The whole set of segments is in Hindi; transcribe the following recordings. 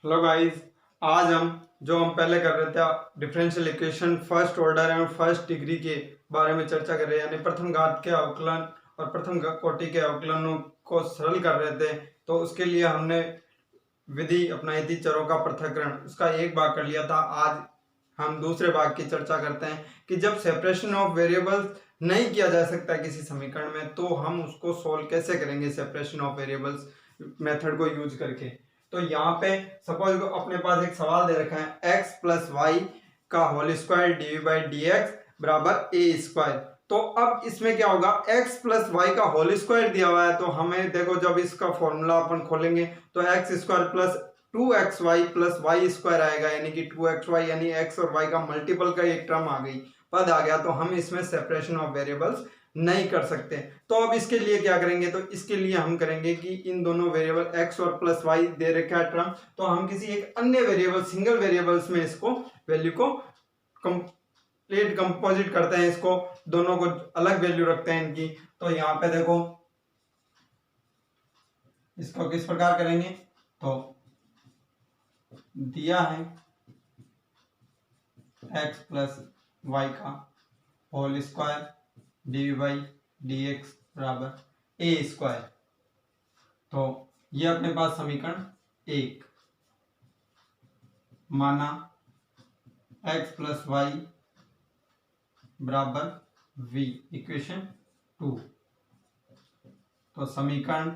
हेलो गाइस, आज हम पहले कर रहे थे differential equation first order and first degree के बारे में चर्चा कर रहे हैं, यानी प्रथम घात के अवकलन और प्रथम कोटि के अवकलनों को सरल कर रहे थे। तो उसके लिए हमने विधि अपनाई थी चरों का पृथक्करण, उसका एक भाग कर लिया था। आज हम दूसरे भाग की चर्चा करते हैं कि जब सेपरेशन ऑफ वेरिएबल्स नहीं किया जा सकता किसी समीकरण में तो हम उसको सोल्व कैसे करेंगे सेपरेशन ऑफ वेरिएबल्स मेथड को यूज करके। तो यहाँ पे सपोज अपने पास एक सवाल दे रखा है x प्लस वाई का whole square D by D X बराबर ए स्क्वायर। तो अब इसमें क्या होगा, x प्लस वाई का होल स्क्वायर दिया हुआ है, तो हमें देखो जब इसका फॉर्मूला अपन खोलेंगे तो एक्स स्क्वायर प्लस 2xy प्लस वाई स्क्वायर आएगा, यानी कि 2xy यानी x और y का मल्टीपल का एक टर्म आ गई, पद आ गया। तो हम इसमें सेपरेशन ऑफ वेरिएबल्स नहीं कर सकते। तो अब इसके लिए क्या करेंगे, तो इसके लिए हम करेंगे कि इन दोनों वेरिएबल x और प्लस वाई दे रखा है टर्म, तो हम किसी एक अन्य वेरिएबल सिंगल वेरिएबल्स में इसको वैल्यू को कंप्लीट कंपोजिट करते हैं, इसको दोनों को अलग वैल्यू रखते हैं इनकी। तो यहाँ पे देखो इसको किस प्रकार करेंगे, तो दिया है x प्लस वाई का whole square D by D X बराबर ए स्क्वायर। तो ये अपने पास समीकरण एक माना x प्लस वाई बराबर v इक्वेशन 2। तो समीकरण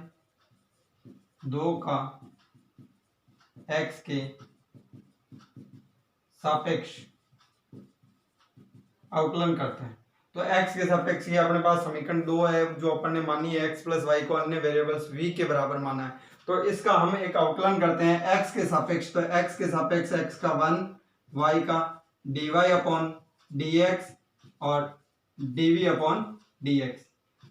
दो का x के सापेक्ष अवकलन करते हैं। तो x के सापेक्ष ये अपने पास समीकरण दो है जो अपन ने मानी है, x प्लस वाई को अन्य वेरिएबल्स v के बराबर माना है। तो इसका हम एक अवकलन करते हैं x के सापेक्ष। तो x के सापेक्ष x का 1, y का dy अपॉन dx और dv अपॉन dx।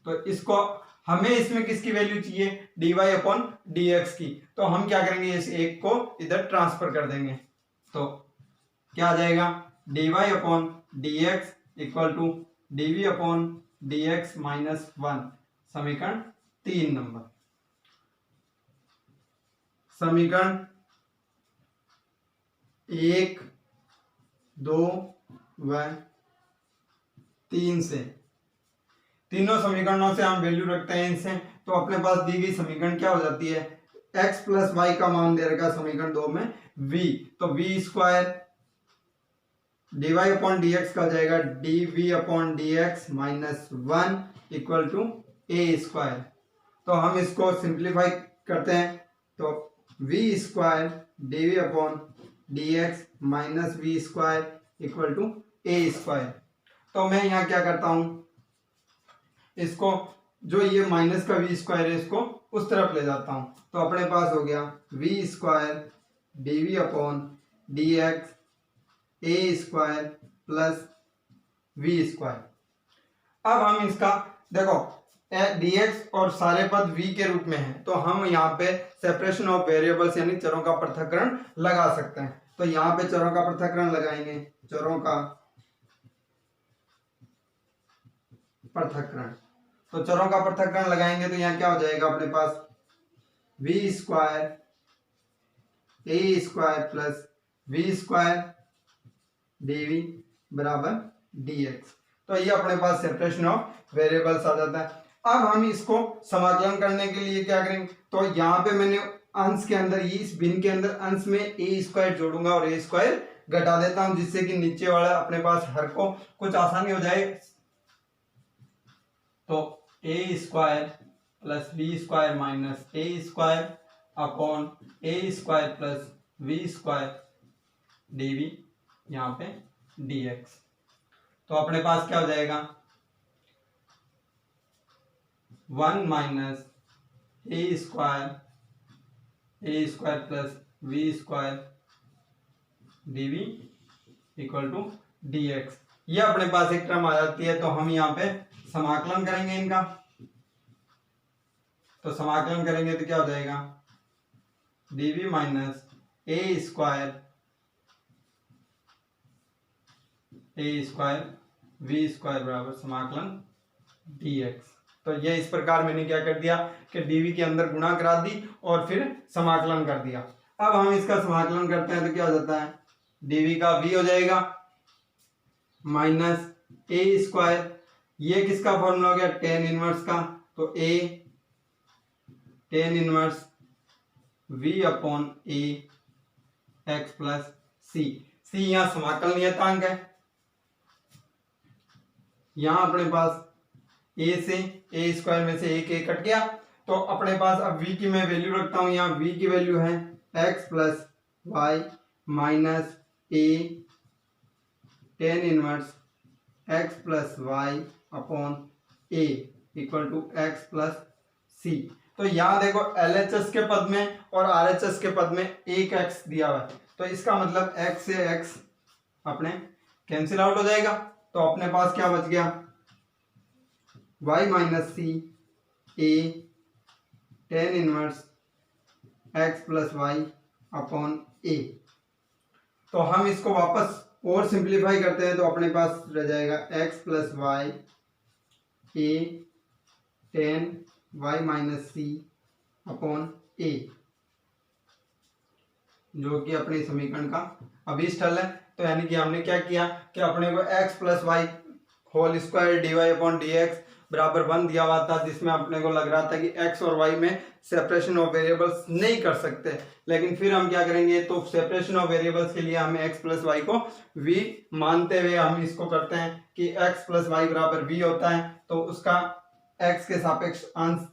तो इसको हमें इसमें किसकी वैल्यू चाहिए, dy अपॉन dx की। तो हम क्या करेंगे, इस एक को इधर ट्रांसफर कर देंगे। तो क्या आ जाएगा, dy upon dx equal to dv upon dx minus 1। समीकरण 3 नंबर। समीकरण 1, 2 व 3 से, तीनों समीकरणों से हम वैल्यू रखते हैं इनसे। तो अपने पास दी गई समीकरण क्या हो जाती है, x प्लस वाई का मान दे रखा समीकरण 2 में v, तो v square dy upon dx का जाएगा dv upon dx minus 1 equal to A square. तो हम इसको सिंप्लीफाई करते हैं, तो v square dv upon dx minus v square equal to A square. तो मैं यहाँ क्या करता हूं, इसको जो ये माइनस का v स्क्वायर है इसको उस तरफ ले जाता हूं। तो अपने पास हो गया v square dv upon dx A square plus V square. अब हम इसका देखो dx और सारे पद v के रूप में हैं, तो हम यहाँ पे सेपरेशन ऑफ वेरिएबल्स यानी चरों का पृथक्करण लगा सकते हैं। तो यहाँ पे चरों का पृथक्करण लगाएंगे, चरों का पृथक्करण। तो चरों का पृथक्करण लगाएंगे तो यहाँ क्या हो जाएगा, अपने पास v square A square plus V square dv बराबर dx। तो ये अपने पास सेपरेशन ऑफ वेरिएबल्स आ जाता है। अब हम इसको समाकलन करने के लिए क्या करेंगे, तो यहाँ पे मैंने अंश के अंदर इस भिन्न के अंदर अंश में ए स्क्वायर जोड़ूंगा और ए स्क्वायर घटा देता हूं, जिससे कि नीचे वाला अपने पास हर को कुछ आसानी हो जाए। तो A square plus B square minus A square upon A square plus V square dv यहाँ पे dx। तो अपने पास क्या हो जाएगा, 1 minus A square plus V square dv equal to dx। ये अपने पास एक टर्म आ जाती है। तो हम यहाँ पे समाकलन करेंगे इनका। तो समाकलन करेंगे तो क्या हो जाएगा, dv minus A square V square बराबर समाकलन dx। तो ये इस प्रकार मैंने क्या कर दिया कि dv के अंदर गुणा करा दी और फिर समाकलन कर दिया। अब हम इसका समाकलन करते हैं तो क्या हो जाता है, dv का v हो जाएगा माइनस ए स्क्वायर, ये किसका फॉर्मूला हो गया, टेन इनवर्स का, तो a ten inverse v upon A X plus C. C यहाँ समाकल नियतांक है, यहाँ अपने पास a से ए स्क्वायर में से एक a कट गया, तो अपने पास अब v की मैं वैल्यू रखता हूँ, यहाँ v की वैल्यू है x plus Y minus A ten inverse x plus Y upon A equal to X plus C. तो यहाँ देखो LHS के पद में और RHS के पद में एक x दिया हुआ है, तो इसका मतलब x से x अपने कैंसिल आउट हो जाएगा, तो अपने पास क्या बच गया, y minus C A ten inverse x plus Y upon A. तो हम इसको वापस और सिंप्लीफाई करते हैं तो अपने पास रह जाएगा x प्लस वाई ए टेन वाई माइनस सी अपॉन ए, जो कि अपने समीकरण का अभिष्ठल है। तो यानी कि हमने क्या किया कि अपने को x plus Y whole square D Y upon D X बराबर 1 दिया हुआ था, जिसमें अपने को लग रहा था कि x और y में सेपरेशन ऑफ वेरिएबल्स नहीं कर सकते, लेकिन फिर हम क्या करेंगे, तो सेपरेशन ऑफ वेरिएबल्स के लिए हमें x प्लस वाई को v मानते हुए हम इसको करते हैं कि x प्लस वाई बराबर v होता है, तो उसका x के सापेक्ष अंश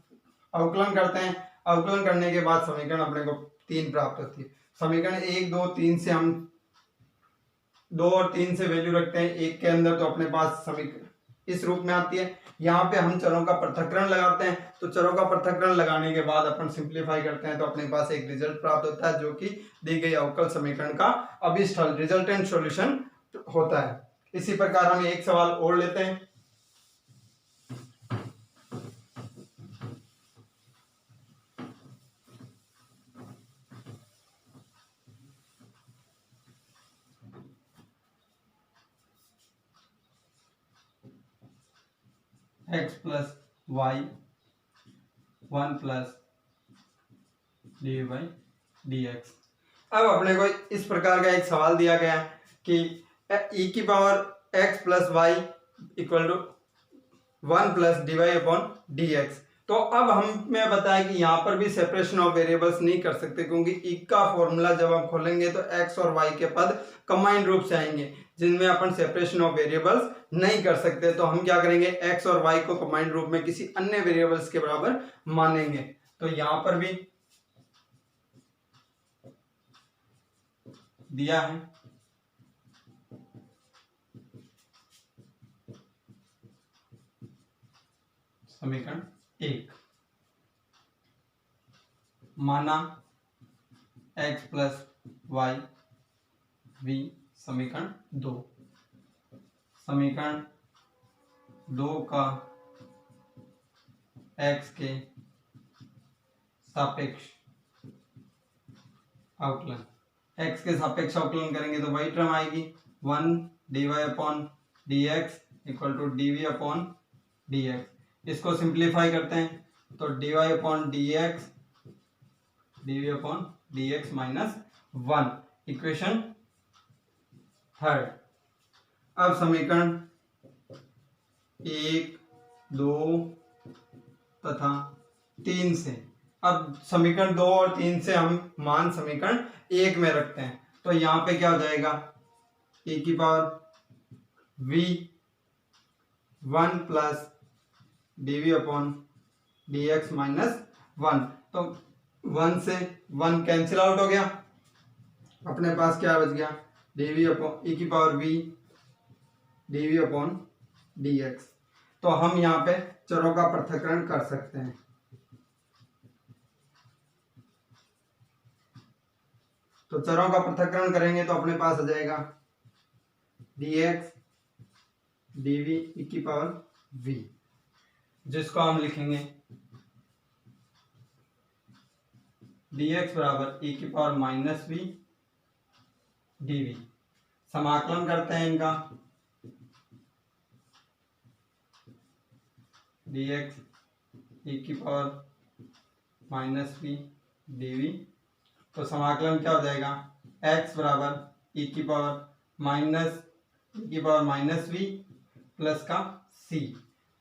अवकलन करते हैं। अवकलन करने के बाद समीकरण अपने को 3 प्राप्त होती है। समीकरण 1 2 3 से हम 2 और 3 से वैल्यू रखते हैं एक के अंदर, तो अपने पास समीकरण इस रूप में आती है। यहाँ पे हम चरों का पृथक्करण लगाते हैं, तो चरों का पृथक्करण लगाने के बाद अपन सिंप्लीफाई करते हैं, तो अपने पास एक रिजल्ट प्राप्त होता है जो कि दी गई अवकल समीकरण का अभिष्ठल रिजल्टेंट सॉल्यूशन होता है। इसी प्रकार हम एक सवाल और लेते हैं। x plus Y 1 plus D Y D X. अब अपने को इस प्रकार का एक सवाल दिया गया है कि e की power x plus Y equal to 1 plus D Y upon D X. तो अब हमें बताया कि यहाँ पर भी सेपरेशन ऑफ वेरिएबल्स नहीं कर सकते, क्योंकि e का फॉर्मूला जब हम खोलेंगे तो x और y के पद कंबाइंड रूप से आएंगे, जिनमें अपन सेपरेशन ऑफ वेरिएबल्स नहीं कर सकते। तो हम क्या करेंगे, x और y को कंबाइंड रूप में किसी अन्य वेरिएबल्स के बराबर मानेंगे। तो यहाँ पर भी दिया है समीकरण 1, माना x प्लस वाई v। समीकरण 2, समीकरण 2 का x के सापेक्ष अवकलन, x के सापेक्ष अवकलन करेंगे तो वही टर्म आएगी 1 D Y upon D X equal to D V upon D X. इसको सिंप्लीफाई करते हैं तो D Y upon D X D V upon D X minus 1, equation 3। अब समीकरण 1 2 तथा 3 से, अब समीकरण 2 और 3 से हम मान समीकरण 1 में रखते हैं, तो यहाँ पे क्या हो जाएगा, e की power v 1 plus D V upon D X minus 1। तो 1 से 1 कैंसिल आउट हो गया, अपने पास क्या बच गया, डी वी अपॉन e की power v D V upon D X. तो हम यहाँ पे चरों का पृथक्करण कर सकते हैं। तो चरों का पृथक्करण करेंगे तो अपने पास आ जाएगा dx dv e की पावर v, जिसको हम लिखेंगे dx बराबर e की पावर माइनस v dv। समाकलन करते हैं इनका, dx e की पावर माइनस v dv तो समाकलन क्या हो जाएगा, x बराबर e की पावर माइनस वी प्लस का c।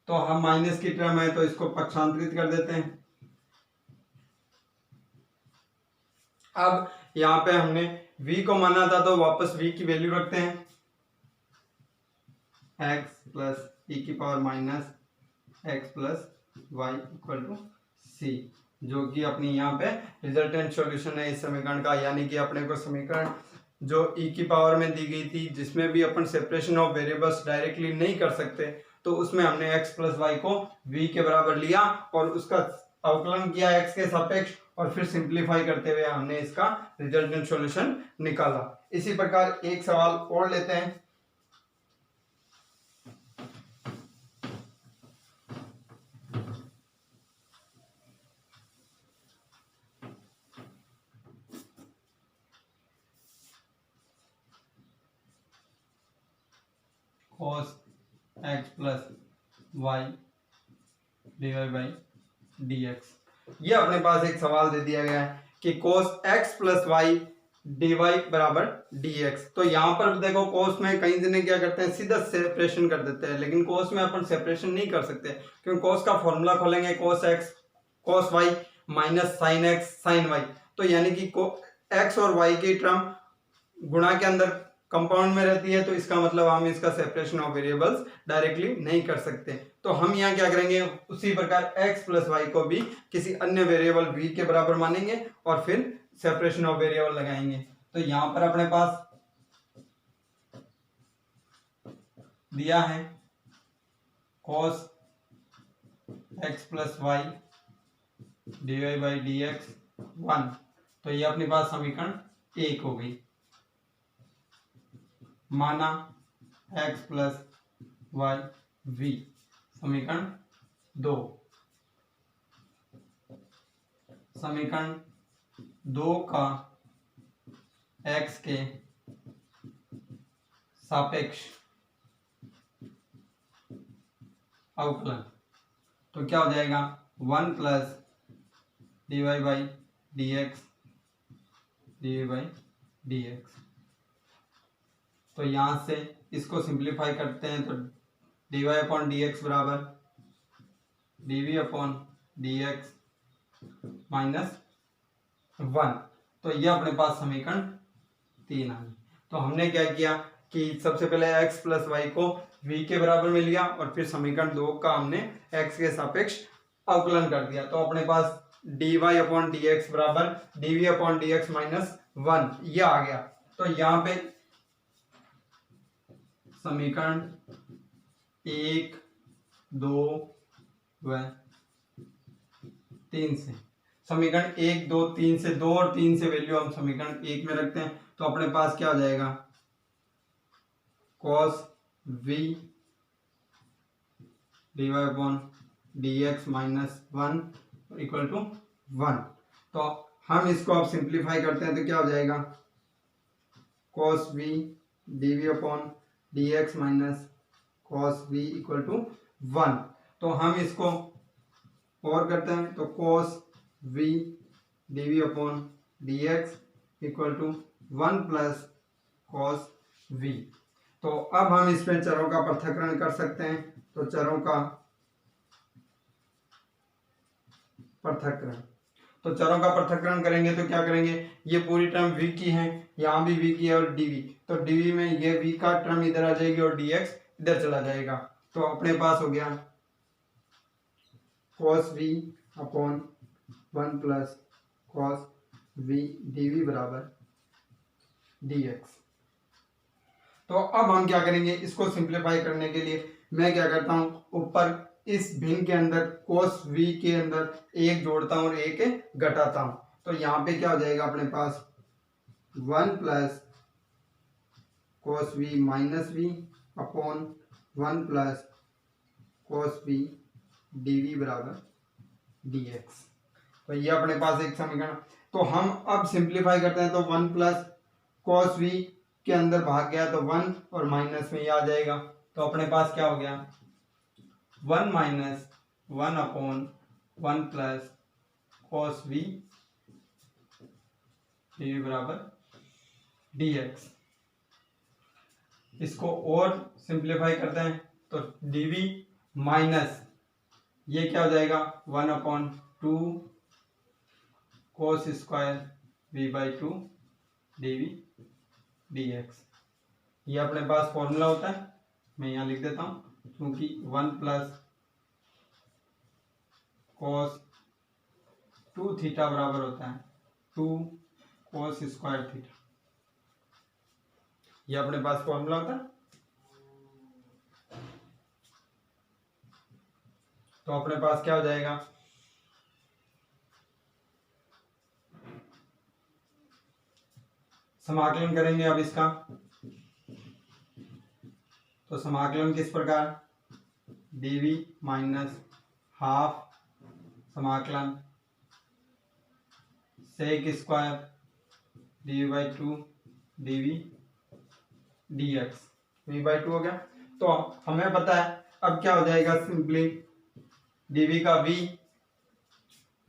तो हम माइनस की टर्म है तो इसको पक्षांतरित कर देते हैं। अब यहाँ पे हमने v को माना था तो वापस v की वैल्यू रखते हैं, x प्लस ई की power minus X plus Y equal to C, जो कि अपनी यहाँ पे रिजल्टेंट सॉल्यूशन है इस समीकरण का। यानी कि अपने को समीकरण जो ई की पावर में दी गई थी, जिसमें भी अपन सेपरेशन ऑफ वेरिएबल्स डायरेक्टली नहीं कर सकते, तो उसमें हमने x प्लस वाई को v के बराबर लिया और उसका अवकलन किया x के सापेक्ष, और फिर सिंप्लीफाई करते हुए हमने इसका रिजल्टेंट सॉल्यूशन निकाला। इसी प्रकार एक सवाल और लेते हैं। cos x plus Y divide by dx। ये अपने पास एक सवाल दे दिया गया है कि cos x plus Y dy बराबर dx। तो यहाँ पर देखो cos में कई जने क्या करते हैं, सीधा सेपरेशन कर देते हैं, लेकिन cos में अपन सेपरेशन नहीं कर सकते, क्योंकि cos का फॉर्मूला खोलेंगे cos y minus sine x sine y। तो यानी कि x और y की टर्म गुणा के अंदर कंपाउंड में रहती है, तो इसका मतलब हम इसका सेपरेशन ऑफ वेरिएबल्स डायरेक्टली नहीं कर सकते। तो हम यहाँ क्या करेंगे, उसी प्रकार x प्लस वाई को भी किसी अन्य वेरिएबल v के बराबर मानेंगे और फिर सेपरेशन ऑफ वेरिएबल लगाएंगे। तो यहाँ पर अपने पास दिया है cos x plus Y D by D X 1। तो ये अपने पास समीकरण 1 हो गई। माना x प्लस वाई वी समीकरण 2। समीकरण 2 का x के सापेक्ष अवकलन, तो क्या हो जाएगा 1 plus D Y by D X by D X. तो यहां से इसको सिंप्लीफाई करते हैं तो D Y upon D X बराबर D V upon D X minus 1। तो ये अपने पास समीकरण 3 आ गई। तो हमने क्या किया कि सबसे पहले x प्लस वाई को v के बराबर में लिया और फिर समीकरण 2 का हमने x के सापेक्ष अवकलन कर दिया। तो अपने पास D Y upon D X बराबर D V upon D X minus 1 ये आ गया। तो यहाँ पे समीकरण 1, 2 व 3 से, समीकरण 1, 2, 3 से 2 और 3 से वैल्यू हम समीकरण 1 में रखते हैं। तो अपने पास क्या हो जाएगा cos v D Y upon D X minus 1 equal to 1। तो हम इसको अब सिंप्लीफाई करते हैं तो क्या हो जाएगा cos v D V upon D X minus cos v equal to 1। तो हम इसको और करते हैं तो cos v D V upon D X equal to 1 plus cos v। तो अब हम इसमें चरों का पृथक्करण कर सकते हैं। तो चरों का पृथक्करण, तो चरों का पृथक्करण करेंगे तो क्या करेंगे, ये पूरी टर्म v की है, यहाँ भी v की है और dv, तो dv में ये v का टर्म इधर आ जाएगी और dx इधर चला जाएगा। तो अपने पास हो गया cos v upon 1 plus cos v dv बराबर dx। तो अब हम क्या करेंगे, इसको सिंप्लीफाई करने के लिए मैं क्या करता हूँ, ऊपर इस भिन्न के अंदर cos v के अंदर एक जोड़ता हूँ और एक घटाता हूँ। तो यहाँ पे क्या हो जाएगा अपने पास 1 plus cos v minus v upon 1 plus cos v dv बराबर dx। तो ये अपने पास एक समीकरण। तो हम अब सिंप्लीफाई करते हैं तो 1 प्लस cos v के अंदर भाग गया तो 1 और माइनस में ये आ जाएगा। तो अपने पास क्या हो गया 1 minus 1 upon 1 plus cos v dv बराबर dx। इसको और सिंप्लीफाई करते हैं तो dv माइनस ये क्या हो जाएगा 1/2 cos square v/2 dv dx। ये अपने पास फॉर्मूला होता है, मैं यहाँ लिख देता हूँ, क्योंकि 1 प्लस cos 2 थीटा बराबर होता है 2 cos स्क्वायर थीटा। ये अपने पास फॉर्मूला होता है। तो अपने पास क्या हो जाएगा, समाकलन करेंगे अब इसका। तो समाकलन किस प्रकार, dv माइनस हाफ समाकलन sec square dv/2 dv dx v/2 हो गया। तो हमें पता है अब क्या हो जाएगा, सिंपली dv का v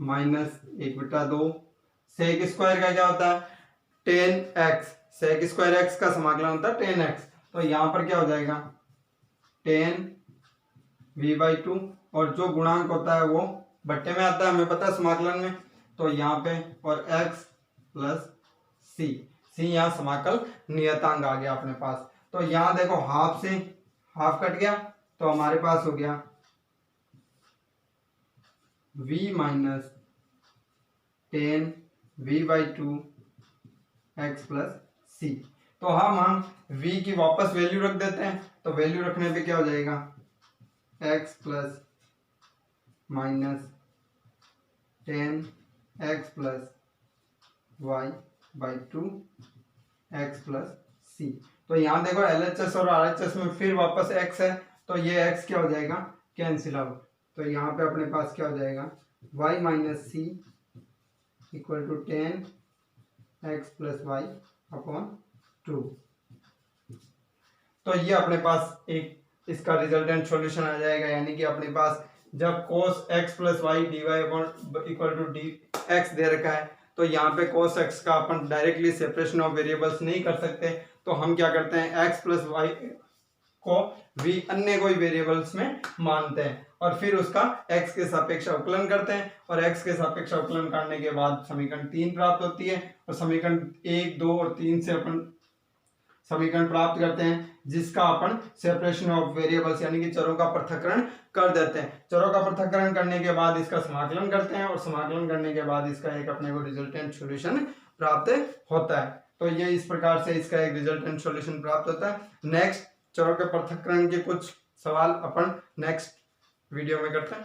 माइनस 1/2 सेक स्क्वायर का क्या होता है 10x, सेक स्क्वायर x का समाकलन होता है 10x। तो यहाँ पर क्या हो जाएगा 10 v/2 और जो गुणांक होता है वो बट्टे में आता है, हमें पता है समाकलन में। तो यहाँ पे और x प्लस c यहाँ समाकल नियतांक आ गया अपने पास। तो यहाँ देखो हाफ से हाफ कट गया तो हमारे पास हो गया v minus 10 v/2 x plus C. तो हम v की वापस वैल्यू रख देते हैं। तो वैल्यू रखने पे क्या हो जाएगा x plus minus 10x plus y/2 x plus C. तो यहाँ देखो LHS और RHS में फिर वापस x है, तो ये x क्या हो जाएगा कैंसिल आउट। तो यहाँ पे अपने पास क्या हो जाएगा y minus C equal to 10x plus y/2। तो ये अपने पास एक इसका रिजल्टेंट सॉल्यूशन आ जाएगा, यानी कि अपने पास जब cos x plus Y dy equal to D X दे रखा है, तो यहाँ पे cos x का अपन डायरेक्टली सेपरेशन ऑफ वेरिएबल्स नहीं कर सकते। तो हम क्या करते हैं x प्लस वाई को v अन्य कोई वेरिएबल्स में मानते हैं और फिर उसका x के सापेक्ष अवकलन करते हैं, और x के सापेक्ष अवकलन करने के बाद समीकरण 3 प्राप्त होती है। और समीकरण 1, 2 और 3 से अपन समीकरण प्राप्त करते हैं जिसका अपन सेपरेशन ऑफ वेरिएबल्स यानी कि चरों का पृथक्करण कर देते हैं। चरों का पृथक्करण करने के बाद इसका समाकलन करते हैं और समाकलन करने के बाद इसका एक अपने को रिजल्टेंट सॉल्यूशन प्राप्त होता है। तो ये इस प्रकार से इसका एक रिजल्टेंट सॉल्यूशन प्राप्त होता है। नेक्स्ट चरों के पृथक्करण के कुछ सवाल अपन नेक्स्ट वीडियो में करते हैं।